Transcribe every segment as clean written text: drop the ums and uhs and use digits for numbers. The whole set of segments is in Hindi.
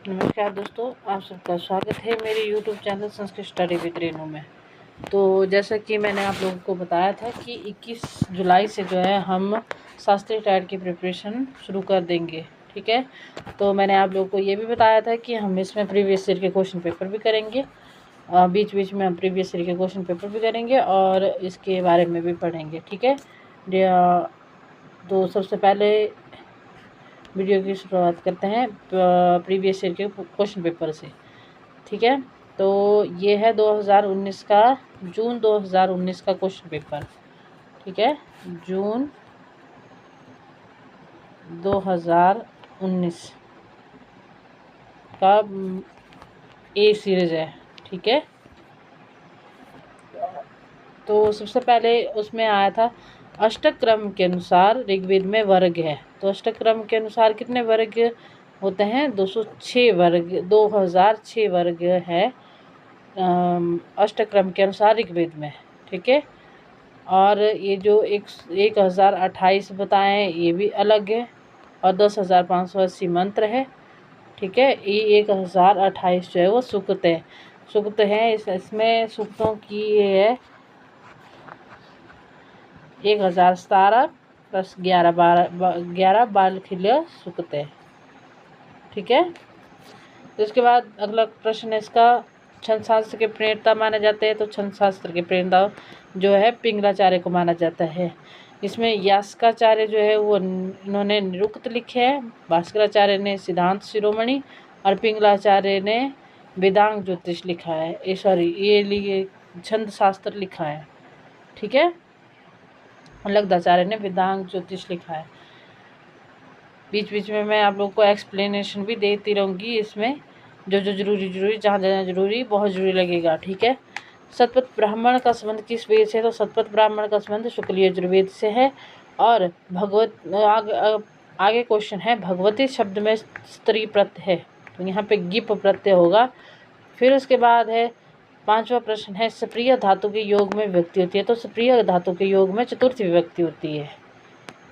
नमस्कार दोस्तों, आप सबका स्वागत है मेरे YouTube channel Sanskrit study with Renu में। तो जैसा कि मैंने आप लोगों को बताया था कि 21 जुलाई से जो है हम शास्त्रीय टाइड की प्रिपरेशन शुरू कर देंगे। ठीक है, तो मैंने आप लोगों को ये भी बताया था कि हम इसमें प्रीवियस ईयर के क्वेश्चन पेपर भी करेंगे, बीच बीच में हम प्रीवियस ईयर के क्वेश्चन पेपर भी करेंगे और इसके बारे में भी पढ़ेंगे। ठीक है, तो सबसे पहले वीडियो की शुरुआत करते हैं प्रीवियस ईयर के क्वेश्चन पेपर से। ठीक है, तो ये है 2019 का, जून 2019 का क्वेश्चन पेपर। ठीक है, जून 2019 का ए सीरीज है। ठीक है, तो सबसे पहले उसमें आया था अष्टक क्रम के अनुसार ऋग्वेद में वर्ग है। तो अष्टक क्रम के अनुसार कितने वर्ग होते हैं? 206 वर्ग, 2006 वर्ग है अष्टक क्रम के अनुसार ऋग्वेद में। ठीक है, और ये जो 1028 बताएं ये भी अलग है, और 10,580 मंत्र है। ठीक है, ये 1028 जो है वो सूक्त है। सूक्त है, इसमें सूक्तों की ये है 1017 प्लस 11 बालखिल्य सूक्त है। ठीक है, तो इसके बाद अगला प्रश्न है इसका, छंद शास्त्र के प्रणेता माने जाते हैं। तो छंद शास्त्र के प्रणेता जो है पिंगलाचार्य को माना जाता है। इसमें यास्काचार्य जो है वो इन्होंने निरुक्त लिखे हैं, भास्कराचार्य ने सिद्धांत शिरोमणि और पिंगलाचार्य ने वेदांग ज्योतिष लिखा है। ये छंद शास्त्र लिखा है। ठीक है, लगदाचार्य ने वेदांग ज्योतिष लिखा है। बीच बीच में मैं आप लोगों को एक्सप्लेनेशन भी देती रहूँगी इसमें, जो जरूरी जहाँ जरूरी बहुत जरूरी लगेगा। ठीक है, सतपथ ब्राह्मण का संबंध किस वेद से है? तो सतपथ ब्राह्मण का संबंध शुक्ल यजुर्वेद से है। और आगे क्वेश्चन है, भगवती शब्द में स्त्री प्रत्यय है, तो यहाँ पे गिप प्रत्यय होगा। फिर उसके बाद है 5वां प्रश्न है, सप्रिय धातु के योग में विभक्ति होती है। तो सप्रिय धातु के योग में चतुर्थी विभक्ति होती है।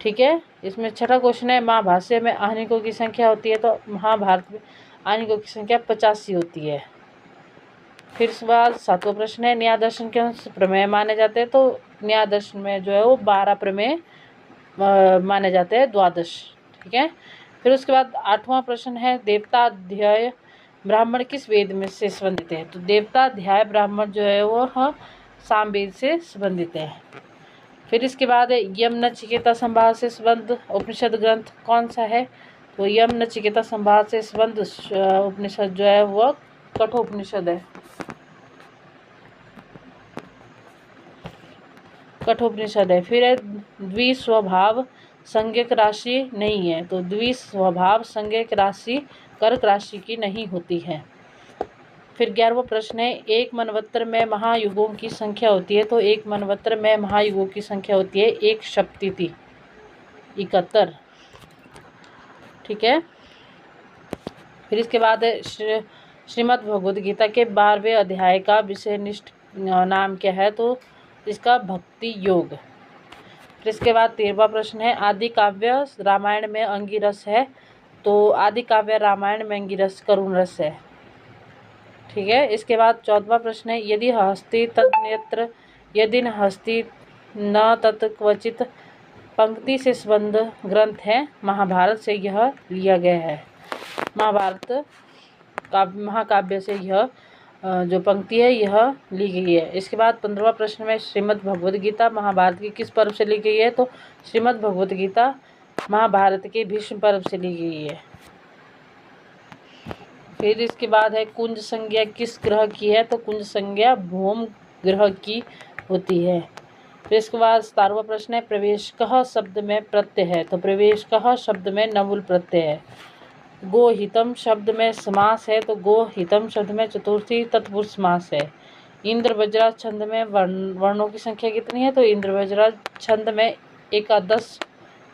ठीक है, इसमें 6वां क्वेश्चन है, महाभाष्य में आहनिकों की संख्या होती है। तो महाभारत में आहनिकों की संख्या 85 होती है। फिर उसके बाद 7वां प्रश्न है, न्याय दर्शन के अंश प्रमेय माने जाते हैं। तो न्याय दर्शन में जो है वो 12 प्रमेय माने जाते हैं, 12। ठीक है, फिर उसके बाद 8वां प्रश्न है, देवताध्याय ब्राह्मण किस वेद में से संबंधित है? तो देवताध्याय ब्राह्मण जो है वो सामवेद से संबंधित है। फिर इसके बाद यम नचिकेता संवाद से संबंध उपनिषद ग्रंथ कौन सा है? तो यम नचिकेता संवाद से संबंध उपनिषद जो है वो कठोपनिषद है। कठोपनिषद है। फिर है द्विस्वभाव संज्ञक राशि नहीं है। तो द्विस्वभाव संज्ञक राशि कर्क राशि की नहीं होती है। फिर 11वां प्रश्न है, एक मनवंतर में महायुगों की संख्या होती है। तो एक मनवंतर में महायुगों की संख्या होती है 1 सप्तति 71। ठीक है, फिर इसके बाद श्रीमद् भगवद गीता के 12वें अध्याय का विषय निष्ठ नाम क्या है? तो इसका भक्ति योग। फिर इसके बाद 13वां प्रश्न है, आदि काव्य रामायण में अंगिरस है। तो आदि काव्य रामायण में अंगिरस करुण रस है। ठीक है, इसके बाद 14वां प्रश्न है, यदि हस्ति तन्यत्र यदि न हस्ति न तत् क्वचित पंक्ति से संबंध ग्रंथ है, महाभारत से यह लिया गया है। महाकाव्य से यह जो पंक्ति है यह ली गई है। इसके बाद 15वां प्रश्न में, श्रीमद् भगवद गीता महाभारत के किस पर्व से ली गई है? तो श्रीमद् भगवद गीता महाभारत के भीष्म पर्व से ली गई है। फिर इसके बाद है, कुंज संज्ञा किस ग्रह की है? तो कुंज संज्ञा भूम ग्रह की होती है। फिर इसके बाद 17वां प्रश्न है, प्रवेश कह शब्द में प्रत्यय है। तो प्रवेश कह शब्द में नवुल प्रत्यय है। गोहितम शब्द में समास है। तो गोहितम शब्द में चतुर्थी तत्पुरुष समास है। इंद्र वज्रा छंद में वर्णों की संख्या कितनी है? तो इंद्र वज्रा छंद में एकादश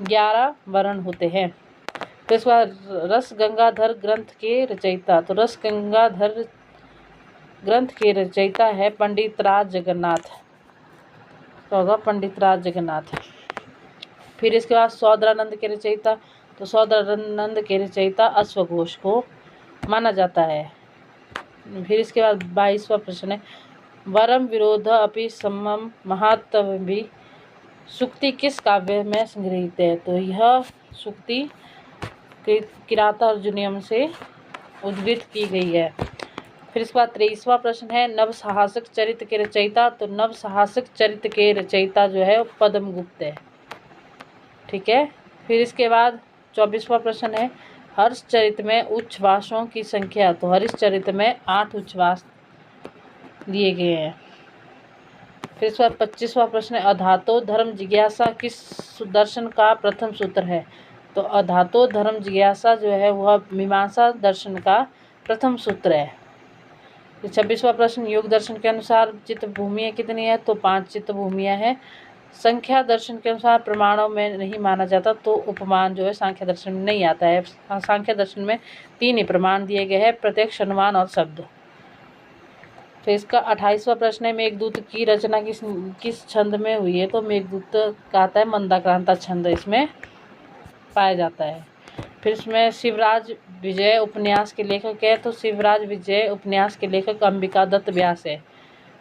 11 वर्ण होते हैं। तो इसके बाद रस गंगाधर ग्रंथ के रचयिता। तो रस गंगाधर ग्रंथ के रचयिता है पंडित राज जगन्नाथ। तो होगा पंडित राज जगन्नाथ। फिर इसके बाद सौदरानंद के रचयिता। तो सौदरानंद के रचयिता अश्वघोष को माना जाता है। फिर इसके बाद 22वां प्रश्न है, वरम विरोध अपि समम महात्म्यं सूक्ति किस काव्य में संग्रहित है? तो यह सूक्ति किरातार्जुनीयम से उद्धृत की गई है। फिर इसके बाद 23वां प्रश्न है, नव साहसिक चरित्र के रचयिता। तो नव साहसिक चरित्र के रचयिता जो है वो पद्मगुप्त है। ठीक है। फिर इसके बाद 24वां प्रश्न है, हर्ष चरित्र में उच्छ्वासों की संख्या। तो हर्ष चरित्र में 8 उच्छ्वास दिए गए हैं। फिर इसके बाद 25वां प्रश्न है, अधातो धर्म जिज्ञासा किस दर्शन का प्रथम सूत्र है? तो अधातो धर्म जिज्ञासा जो है वह मीमांसा दर्शन का प्रथम सूत्र है। 26वां प्रश्न, योग दर्शन के अनुसार चित्त भूमियाँ कितनी है? तो 5 चित्त भूमियाँ हैं। संख्या दर्शन के अनुसार प्रमाणों में नहीं माना जाता, तो उपमान जो है सांख्य दर्शन में नहीं आता है। सांख्य दर्शन में 3 ही प्रमाण दिए गए हैं, प्रत्यक्ष, अनुमान और शब्द। तो इसका 28वां प्रश्न है, मेघदूत की रचना किस छंद में हुई है? तो मेघदूत का आता है मंदाक्रांता छंद, इसमें पाया जाता है। फिर इसमें शिवराज विजय उपन्यास के लेखक है। तो शिवराज विजय उपन्यास के लेखक अंबिका दत्त व्यास है।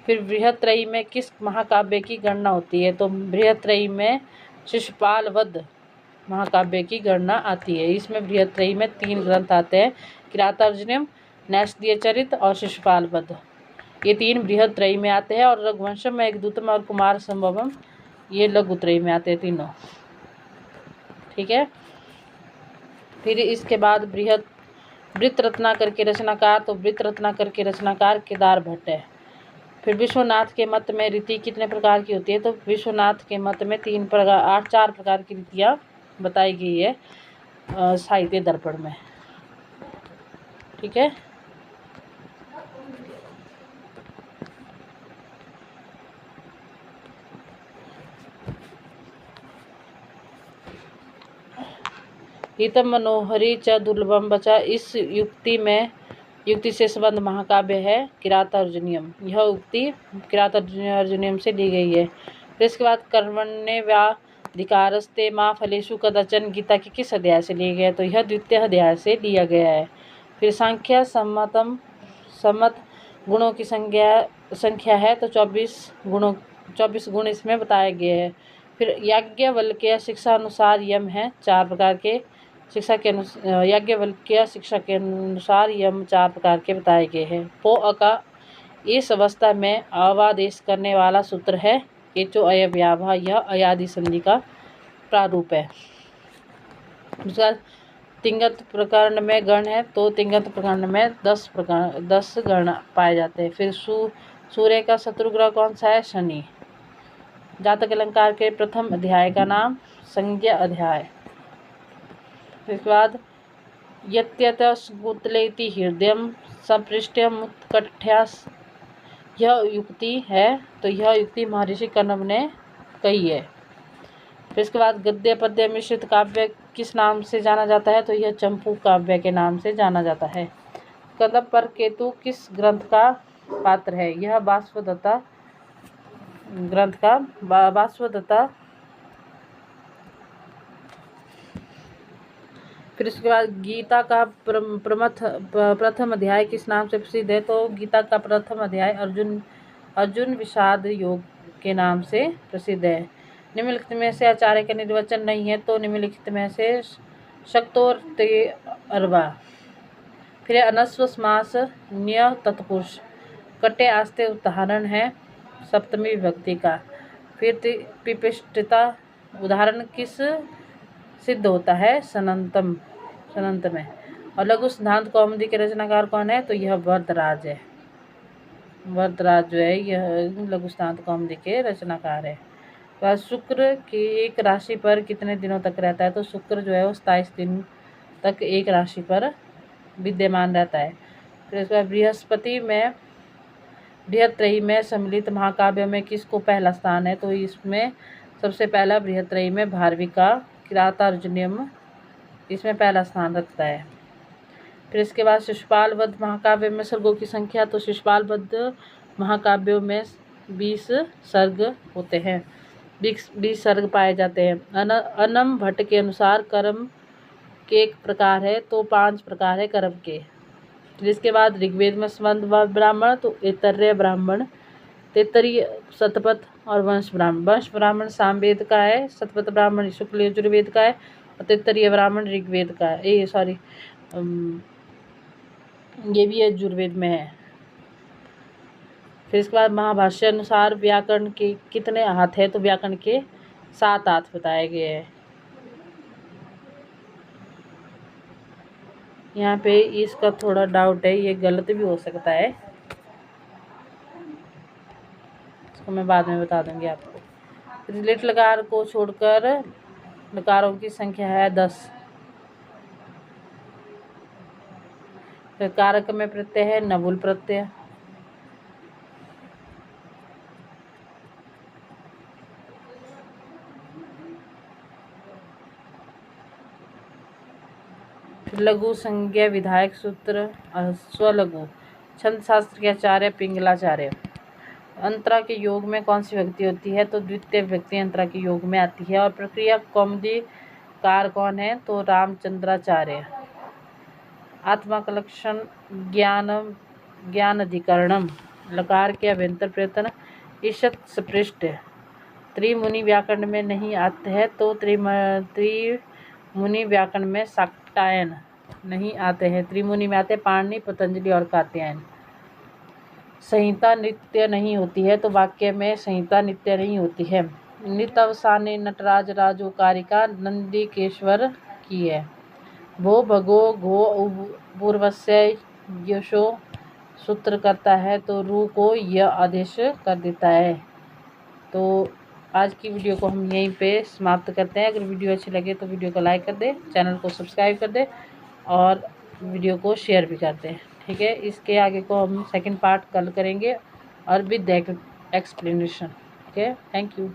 फिर बृहत्त्रयी में किस महाकाव्य की गणना होती है? तो बृहत्त्रयी में शिशुपाल वध महाकाव्य की गणना आती है। इसमें बृहत्त्रयी में 3 ग्रंथ आते हैं, किरातार्जुनीयम, नैषधीय चरित और शिशुपाल वध। ये 3 बृहत्त्रयी में आते हैं, और रघुवंशम, मेघदूतम और कुमार संभवम ये लघुत्रयी में आते हैं तीनों। ठीक है। फिर इसके बाद वृत्त रत्नाकर के रचनाकार। तो वृत्त रत्नाकर के रचनाकार केदार भट्ट है। फिर विश्वनाथ के मत में रीति कितने प्रकार की होती है? तो विश्वनाथ के मत में 4 प्रकार की रीतियाँ बताई गई है साहित्य दर्पण में। ठीक है। हितम मनोहरी च दुर्लभम बचा, इस युक्ति से संबंध महाकाव्य है किरातार्जुनीयम। यह उक्ति किरातार्जुनीयम से ली गई है। फिर इसके बाद कर्मण्येवाधिकारस्ते मा फलेषु कदाचन गीता के किस अध्याय से लिया गया है? तो यह द्वितीय अध्याय से लिया गया है। फिर सांख्य सम्मत गुणों की संख्या है। तो 24 गुण इसमें बताए गए हैं। फिर याज्ञवल्क्य शिक्षा अनुसार यम है 4 प्रकार के। याज्ञवल्क्य शिक्षा के अनुसार यम 4 प्रकार के बताए गए हैं। पो का इस अवस्था में अवादेश करने वाला सूत्र है एचो अयव्याभा, यह अयादि संधि का प्रारूप है। तिंगत प्रकरण में गण है। तो तिंगत प्रकरण में 10 गण पाए जाते हैं। फिर सूर्य का शत्रु ग्रह कौन सा है? शनि। जातक अलंकार के प्रथम अध्याय का नाम संज्ञा अध्याय। इसके बाद यत्यतस्कुतलेति हृदयम संपृष्ट्यम उत्कटठ्यास, यह युक्ति है। तो यह युक्ति महर्षि कण्व ने कही है। फिर इसके बाद गद्य पद्य मिश्रित काव्य किस नाम से जाना जाता है? तो यह चंपू काव्य के नाम से जाना जाता है। कदम पर केतु किस ग्रंथ का पात्र है? यह बाष्पदत्ता ग्रंथ का बाष्पदत्ता। फिर इसके बाद गीता का प्रथम अध्याय किस नाम से प्रसिद्ध है? तो गीता का प्रथम अध्याय अर्जुन विषाद योग के नाम से प्रसिद्ध है। निम्नलिखित में से आचार्य का निर्वचन नहीं है। तो निम्नलिखित में से शक्तोर्ते अरबा। फिर अनस्व समास न्य तत्पुरुष कटे आस्ते उदाहरण है सप्तमी विभक्ति का। फिर पिपिष्टता उदाहरण किस सिद्ध होता है? सनंत में। और लघु सिद्धांत कौमुदी के रचनाकार कौन है? तो यह वरदराज है। वरदराज जो है यह लघु सिद्धांत कौमुदी के रचनाकार है। तो शुक्र की एक राशि पर कितने दिनों तक रहता है? तो शुक्र जो है वो 27 दिन तक एक राशि पर विद्यमान रहता है। फिर इसके बाद बृहस्पति में बृहत्त्रयी में सम्मिलित महाकाव्य में किसको पहला स्थान है? तो इसमें सबसे पहला बृहत्त्रयी में भारवी का किरातार्जुनीयम इसमें पहला स्थान रखता है। फिर इसके बाद शिशुपाल वध महाकाव्य में सर्गों की संख्या। तो शिशुपाल वध महाकाव्यों में 20 सर्ग होते हैं, 20 सर्ग पाए जाते हैं। अनम भट्ट के अनुसार कर्म के एक प्रकार है। तो 5 प्रकार है कर्म के। फिर इसके बाद ऋग्वेद में स्मंद ब्राह्मण, तो ऐतरेय ब्राह्मण, तैत्तरीय, शतपथ और वंश ब्राह्मण। वंश ब्राह्मण सामवेद का है, शतपथ ब्राह्मण शुक्ल यजुर्वेद का है और तैत्तरीय ब्राह्मण ऋग्वेद का है, ये सॉरी ये भी यजुर्वेद में है। फिर इसके बाद महाभाष्य अनुसार व्याकरण के कितने हाथ है, तो व्याकरण के 7 हाथ बताए गए हैं। यहाँ पे इसका थोड़ा डाउट है, ये गलत भी हो सकता है, इसको मैं बाद में बता दूंगी आपको। रिलेट लकार को छोड़कर लकारों की संख्या है 10। फिर कारक में प्रत्यय है नबुल प्रत्यय। फिर लघु संज्ञा विधायक सूत्र स्वलघु। छंद शास्त्र के आचार्य पिंगलाचार्य। अंतरा के योग में कौन सी विभक्ति होती है, तो द्वितीय विभक्ति अंतरा के योग में आती है। और प्रक्रिया कौमुदी कार कौन है, तो रामचंद्राचार्य। आत्मा का लक्षण ज्ञान अधिकरणम। लकार के अभ्यंतर प्रयत्न ईशत स्पृष्ट। त्रिमुनि व्याकरण में नहीं आते हैं, तो त्रिमुनि व्याकरण में शाक्टायन नहीं आते हैं। त्रिमुनि में आते हैं पाणिनि, पतंजलि और कात्यायन। संहिता नित्य नहीं होती है, तो वाक्य में संहिता नित्य नहीं होती है। नित अवसाने नटराज राजोकारिका नंदिकेश्वर की है। भो भगो घो पूर्वस्य यशो सूत्र करता है, तो रू को य आदेश कर देता है। तो आज की वीडियो को हम यहीं पे समाप्त करते हैं। अगर वीडियो अच्छी लगे तो वीडियो को लाइक कर दे, चैनल को सब्सक्राइब कर दे और वीडियो को शेयर भी कर दे। ठीक है, इसके आगे को हम सेकंड पार्ट कल करेंगे और विद एक्सप्लेनेशन। ठीक है, थैंक यू।